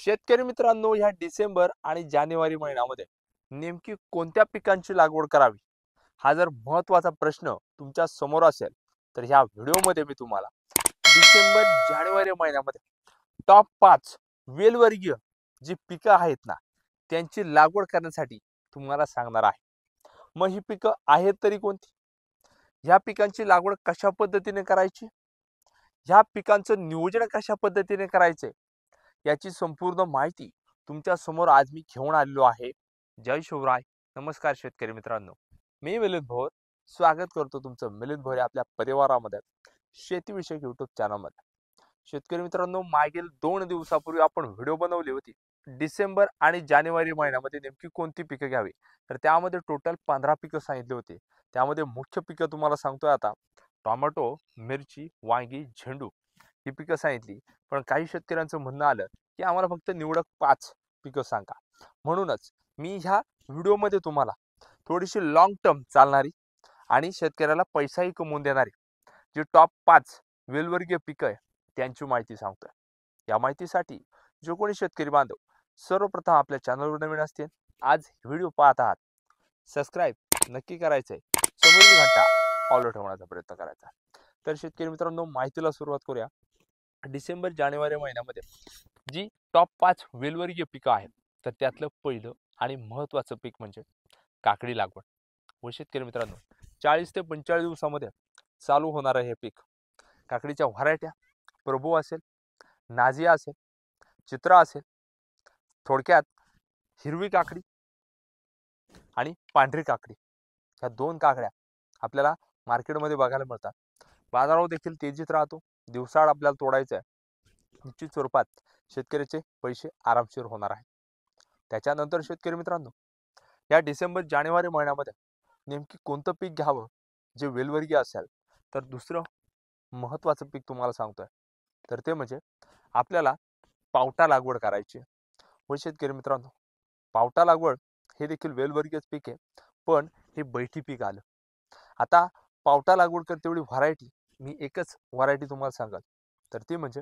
शेतकरी मित्रांनो, ह्या डिसेंबर आणि जानेवारी महिन्यामध्ये नेमकी कोणत्या पिकांची लागवड करावी हा जर महत्त्वाचा प्रश्न तुमच्या समोर असेल तर ह्या व्हिडिओमध्ये मी तुम्हाला डिसेंबर जानेवारी महिन्यामध्ये टॉप 5 वेलवर्गीय जी पिकं आहेत ना त्यांची लागवड करण्यासाठी तुम्हाला सांगणार आहे। मग ही पिकं आहेत तरी कोणती, ह्या पिकांची लागवड कशा पद्धतीने करायची, ह्या पिकांचं नियोजन कशा पद्धतीने करायचे याची संपूर्ण माहिती तुमच्या समोर आज मी घेऊन आलेलो आहे। जय शिवराय, नमस्कार शेतकरी मित्रांनो, मी मिलिंद भोर स्वागत करतो तुमचं मिलिंद भोर आपल्या परिवारामध्ये शेतीविषयक युट्यूब चॅनलमध्ये। शेतकरी मित्रांनो, मागील 2 दिवसापूर्वी आपण व्हिडिओ बनवली होती डिसेंबर आणि जानेवारी महिन्यामध्ये नेमकी कोणती पिकं घ्यावी, तर त्यामध्ये टोटल 15 पिकं सांगितली होती। त्यामध्ये मुख्य पिकं तुम्हाला सांगतोय आता टोमॅटो, मिरची, वांगी, झेंडू ही पिकं सांगितली। पण काही शेतकऱ्यांचं म्हणणं आलं की आम्हाला फक्त निवडक 5 पिकं सांगा, म्हणूनच मी ह्या व्हिडिओमध्ये तुम्हाला थोडीशी लॉंग टर्म चालणारी आणि शेतकऱ्याला पैसाही कमवून देणारी जी टॉप 5 वेलवर्गीय पिकं आहे त्यांची माहिती सांगतोय। या माहितीसाठी जो कोणी शेतकरी बांधव सर्वप्रथम आपल्या चॅनलवर नवीन असतील, आज व्हिडिओ पाहत आहात, सबस्क्राईब नक्की करायचंय, समोरील घंटा ऑल ठेवण्याचा प्रयत्न करायचा। तर शेतकरी मित्रांनो, माहितीला सुरुवात करूया। डिसेंबर जानेवारी महिन्यामध्ये जी टॉप 5 वेलवर्गीय पिकं आहेत तर त्यातलं पहिलं आणि महत्त्वाचं पीक म्हणजे काकडी लागवड। व शेतकरी मित्रांनो, 40 ते 45 दिवसामध्ये चालू होणार आहे हे पीक। काकडीच्या व्हरायट्या प्रभू असेल, नाझिया असेल, चित्रा असेल, थोडक्यात हिरवी काकडी आणि पांढरी काकडी ह्या 2 काकड्या आपल्याला मार्केटमध्ये बघायला मिळतात। बाजारावर देखील तेजीत राहतो। दिवसाआड आपल्याला तोडायचं आहे, निश्चित स्वरूपात शेतकऱ्याचे पैसे आरामशीर होणार आहे। त्याच्यानंतर शेतकरी मित्रांनो, या डिसेंबर जानेवारी महिन्यामध्ये नेमकी कोणतं पीक घ्यावं जे वेलवर्गीय असेल, तर दुसरं महत्त्वाचं पीक तुम्हाला सांगतोय तर ते म्हणजे आपल्याला पावटा लागवड करायची। व शेतकरी मित्रांनो, पावटा लागवड हे देखील वेलवर्गीयच पीक आहे, पण हे बैठी पीक आलं। आता पावटा लागवड कर तेवढी व्हरायटी मी एकच व्हरायटी तुम्हाला सांगाल तर ती म्हणजे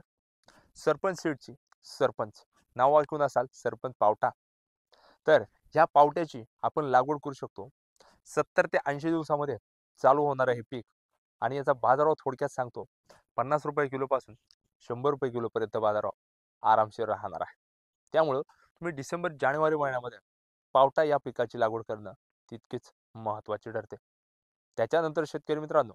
सरपंच सीडची सरपंच, नाव ऐकून असाल सरपंच पावटा। तर ह्या पावट्याची आपण लागवड करू शकतो। 70 ते 80 दिवसामध्ये चालू होणार आहे हे पीक आणि याचा बाजारभाव थोडक्यात सांगतो 50 रुपये किलो पासून 100 रुपये किलो पर्यंत बाजारभाव आरामशीर राहणार आहे। त्यामुळे तुम्ही डिसेंबर जानेवारी महिन्यामध्ये पावटा या पिकाची लागवड करणं तितकेच महत्त्वाचे ठरते। त्याच्यानंतर शेतकरी मित्रांनो,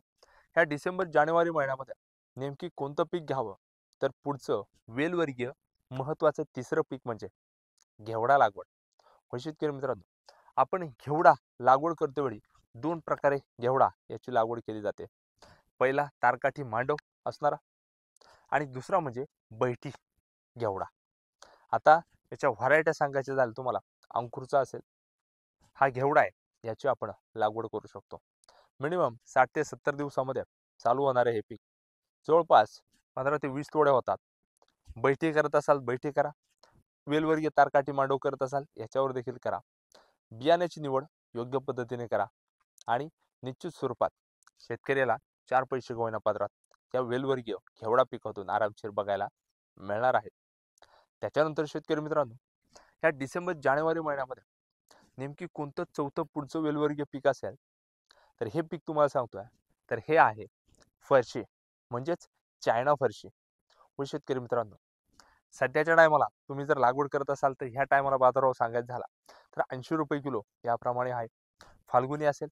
ह्या डिसेंबर जानेवारी महिन्यामध्ये नेमकी कोणतं पीक घ्यावं, तर पुढचं वेलवर्गीय महत्त्वाचं तिसरं पीक म्हणजे घेवडा लागवड। हो शेतकरी मित्रांनो, आपण घेवडा लागवड करतेवेळी 2 प्रकारे घेवडा याची लागवड केली जाते। पहिला तारकाठी मांडव असणारा आणि दुसरा म्हणजे बैठी घेवडा। आता याच्या व्हरायट्या सांगायच्या झालं तुम्हाला, अंकुरचा असेल हा घेवडा आहे, याची आपण लागवड करू शकतो। मिनिमम 60 ते 70 दिवसामध्ये चालू होणारे हे पीक जवळपास 15 ते 20 तोड्या होतात। बैठी करत असाल बैठी करा, वेलवर्गीय तारकाठी मांडव करत असाल याच्यावर देखील करा। बियाण्याची निवड योग्य पद्धतीने करा आणि निश्चित स्वरूपात शेतकऱ्याला 4 पैसे गवळणा पात्रात त्या वेलवर्गीय घेवडा पिकातून आरामशीर बघायला मिळणार आहे। त्याच्यानंतर शेतकरी मित्रांनो, ह्या डिसेंबर जानेवारी महिन्यामध्ये नेमकी कोणतं चौथं पुढचं वेलवर्गीय पीक असेल, तर हे पीक तुम्हाला सांगतोय तर हे आहे फरशी म्हणजेच चायना फरशी। हो शेतकरी मित्रांनो, सध्याच्या टायमाला तुम्ही जर लागवड करत असाल तर ह्या टायमाला बाजारभाव सांगायचा झाला तर 80 रुपये किलो याप्रमाणे आहे। फाल्गुनी असेल,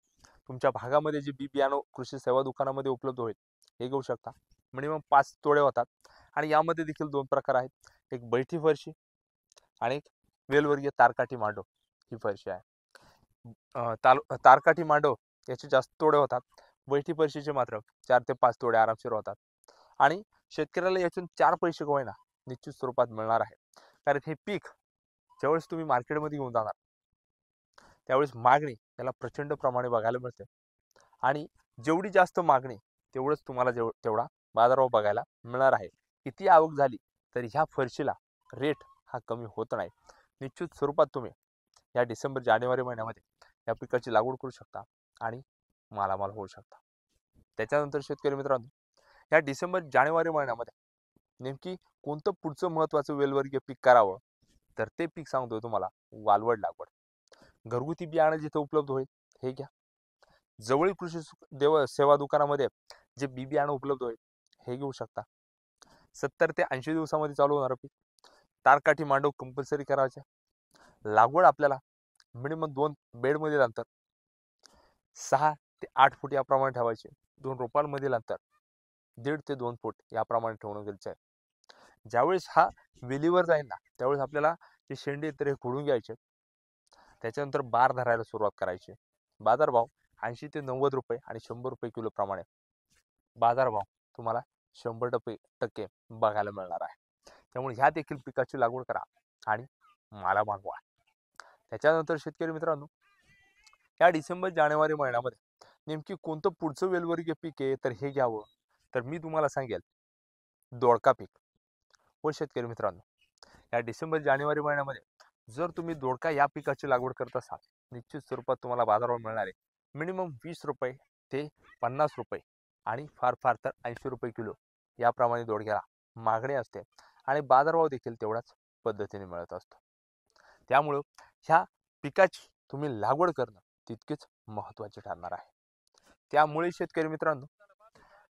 तुमच्या भागामध्ये जे बी बियाणं कृषी सेवा दुकानामध्ये उपलब्ध होईल हे घेऊ शकता। मिनिमम 5 तोडे होतात आणि यामध्ये देखील 2 प्रकार आहेत, एक बैठी फरशी आणि एक वेलवर्गीय तारकाठी मांडव ही फरशी आहे। तारकाठी मांडव याचे जास्त तोडे होतात, बैठी फरशीचे मात्र 4 ते 5 तोडे आरामशीर होतात आणि शेतकऱ्याला यातून 4 पैसे का होईना निश्चित स्वरूपात मिळणार आहे। कारण हे पीक ज्यावेळेस तुम्ही मार्केटमध्ये घेऊन जाणार त्यावेळेस मागणी त्याला प्रचंड प्रमाणे बघायला मिळते आणि जेवढी जास्त मागणी तेवढंच तुम्हाला तेवढा बाजारभाव बघायला मिळणार आहे। किती आवक झाली तरी ह्या फरशीला रेट हा कमी होत नाही। निश्चित स्वरूपात तुम्ही या डिसेंबर जानेवारी महिन्यामध्ये या पिकाची लागवड करू शकता आणि मालामाल होऊ शकता। त्याच्यानंतर शेतकरी मित्रांनो, या डिसेंबर जानेवारी महिन्यामध्ये नेमकी कोणतं पुढचं महत्त्वाचं वेलवर्गीय पीक करावं, तर ते पीक सांगतोय तुम्हाला वालवड लागवड. घरगुती बियाणं जिथे उपलब्ध होईल हे घ्या. जवळील कृषी सेवा दुकानामध्ये जे बी बियाणं उपलब्ध होईल हे घेऊ शकता. 70 ते 80 दिवसामध्ये चालू होणार पीक. तारकाठी मांडव कंपल्सरी करायचे. लागवड आपल्याला मिनिमम 2 बेडमधील अंतर 6 ते 8 फूट याप्रमाणे ठेवायचे. 2 रोपांमधील अंतर 1.5 ते 2 फूट याप्रमाणे ठेवणं गरजेचं आहे. ज्यावेळेस हा वेलीवर जाईल ना त्यावेळेस आपल्याला जे शेंडे तर हे खोडून घ्यायचे. त्याच्यानंतर बार धरायला सुरुवात करायची. बाजारभाव 80 ते 90 रुपये आणि 100 रुपये किलो प्रमाणे बाजारभाव तुम्हाला 100% बघायला मिळणार आहे. त्यामुळे ह्या देखील पिकाची लागवड करा आणि माला मागवा. त्याच्यानंतर शेतकरी मित्रांनो, या डिसेंबर जानेवारी महिन्यामध्ये नेमकी कोणतं पुढचं वेलवर्गीय पीक आहे तर हे घ्यावं, तर मी तुम्हाला सांगेल दोडका पीक. व शेतकरी मित्रांनो, या डिसेंबर जानेवारी महिन्यामध्ये जर तुम्ही दोडका या पिकाची लागवड करत असाल, निश्चित स्वरूपात तुम्हाला बाजारभाव मिळणार आहे मिनिमम 20 रुपये ते 50 रुपये आणि फार फार तर 80 रुपये किलो याप्रमाणे दोडक्याला मागणी असते आणि बाजारभाव देखील तेवढ्याच पद्धतीने मिळत असतो. त्यामुळं ह्या पिकाची तुम्ही लागवड करणं तितकेच महत्त्वाचे ठरणार आहे. त्यामुळे शेतकरी मित्रांनो,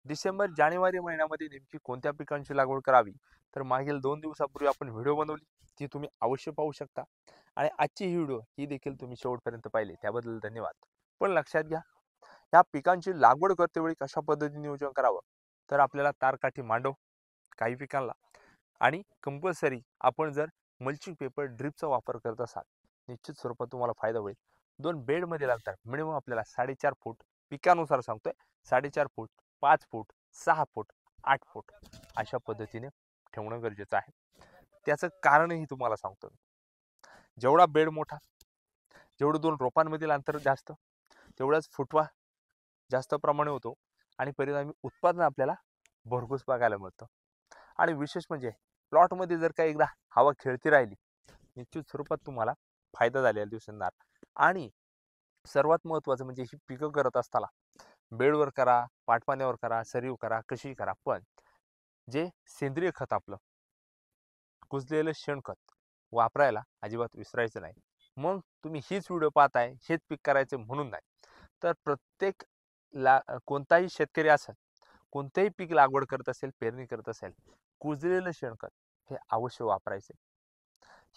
डिसेंबर जानेवारी महिन्यामध्ये नेमकी कोणत्या पिकांची लागवड करावी तर मागील 2 दिवसापूर्वी आपण व्हिडिओ बनवली, ती तुम्ही अवश्य पाहू शकता. आणि आजची ही व्हिडिओ ही देखील तुम्ही शेवटपर्यंत पाहिली त्याबद्दल धन्यवाद. पण लक्षात घ्या, या पिकांची लागवड करतेवेळी कशा पद्धतीने नियोजन करावं तर आपल्याला तारकाठी मांडव काही पिकांना आणि कंपल्सरी आपण जर मल्चिंग पेपर ड्रिपचा वापर करत असाल निश्चित स्वरूपात तुम्हाला फायदा होईल. 2 बेडमधील अंतर मिनिमम आपल्याला 4.5 फूट पिकानुसार सांगतोय 4.5 फूट, 5 फूट, 6 फूट, 8 फूट अशा पद्धतीने ठेवणं गरजेचं आहे. त्याचं कारणही तुम्हाला सांगतो. जेवढा बेड मोठा, जेवढं 2 रोपांमधील अंतर जास्त, तेवढाच फुटवा जास्त प्रमाणे होतो आणि परिणामी उत्पादन आपल्याला भरघोस बघायला मिळतं. आणि विशेष म्हणजे प्लॉटमध्ये जर का एकदा हवा खेळती राहिली निश्चित स्वरूपात तुम्हाला फायदा झालेला दिसणार. आणि सर्वात महत्त्वाचं म्हणजे ही पिकं करत असताना बेडवर करा, पाटपाण्यावर करा, सरीव करा, कशीही करा, पण जे सेंद्रिय खत आपलं कुजलेलं शेणखत वापरायला अजिबात विसरायचं नाही. मग तुम्ही हीच व्हिडिओ पाहताय हेच पीक करायचं म्हणून नाही, तर प्रत्येक कोणताही शेतकरी असेल, कोणतेही पीक लागवड करत असेल, पेरणी करत असेल, कुजलेलं शेणखत हे अवश्य वापरायचे.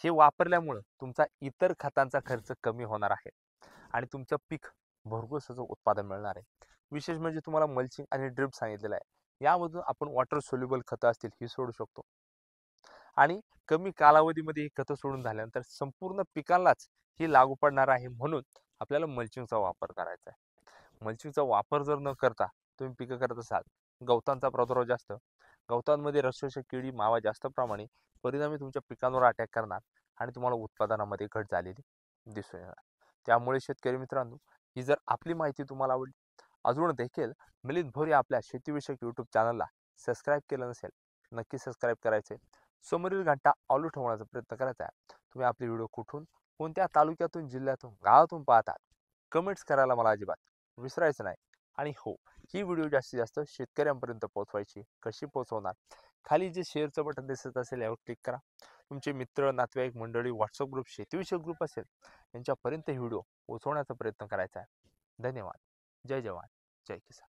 हे वापरल्यामुळं तुमचा इतर खतांचा खर्च कमी होणार आहे आणि तुमचं पीक भरघोस असं उत्पादन मिळणार आहे. विशेष म्हणजे तुम्हाला मल्चिंग आणि ड्रिप सांगितलेलं आहे. यामधून आपण वॉटर सोल्युबल खतं असतील ही सोडू शकतो आणि कमी कालावधीमध्ये ही खतं सोडून झाल्यानंतर संपूर्ण पिकांनाच ही लागू पडणार आहे. म्हणून आपल्याला मल्चिंगचा वापर करायचा आहे. मल्चिंगचा वापर जर न करता तुम्ही पिकं करत असाल, गवतांचा प्रादुर्भाव जास्त, गवतांमध्ये रसशोषक किडी मावा जास्त प्रमाणे परिणामी तुमच्या पिकांवर अटॅक करणार आणि तुम्हाला उत्पादनामध्ये घट झालेली दिसून येणार. त्यामुळे शेतकरी मित्रांनो, ही जर आपली माहिती तुम्हाला आवडली, अजून देखील मिलिंद भोर या आपल्या शेतीविषयक यूट्यूब चॅनलला सबस्क्राईब केलं नसेल नक्की सबस्क्राईब करायचे. समोरील घंटा ऑल ठेवण्याचा प्रयत्न करायचा आहे. तुम्ही आपले व्हिडिओ कुठून, कोणत्या तालुक्यातून, जिल्ह्यातून, गावातून पाहतात कमेंट्स करायला मला अजिबात विसरायचं नाही. आणि हो, ही व्हिडिओ जास्तीत जास्त शेतकऱ्यांपर्यंत पोहोचवायची. कशी पोहोचवणार, खाली जे शेअरचं बटन दिसत असेल यावर क्लिक करा. तुमचे मित्र, नातेवाईक मंडळी, व्हॉट्सअप ग्रुप, शेतीविषयक ग्रुप असेल यांच्यापर्यंत ही व्हिडिओ पोहोचवण्याचा प्रयत्न करायचा आहे. धन्यवाद. जय जवान, जय किसान.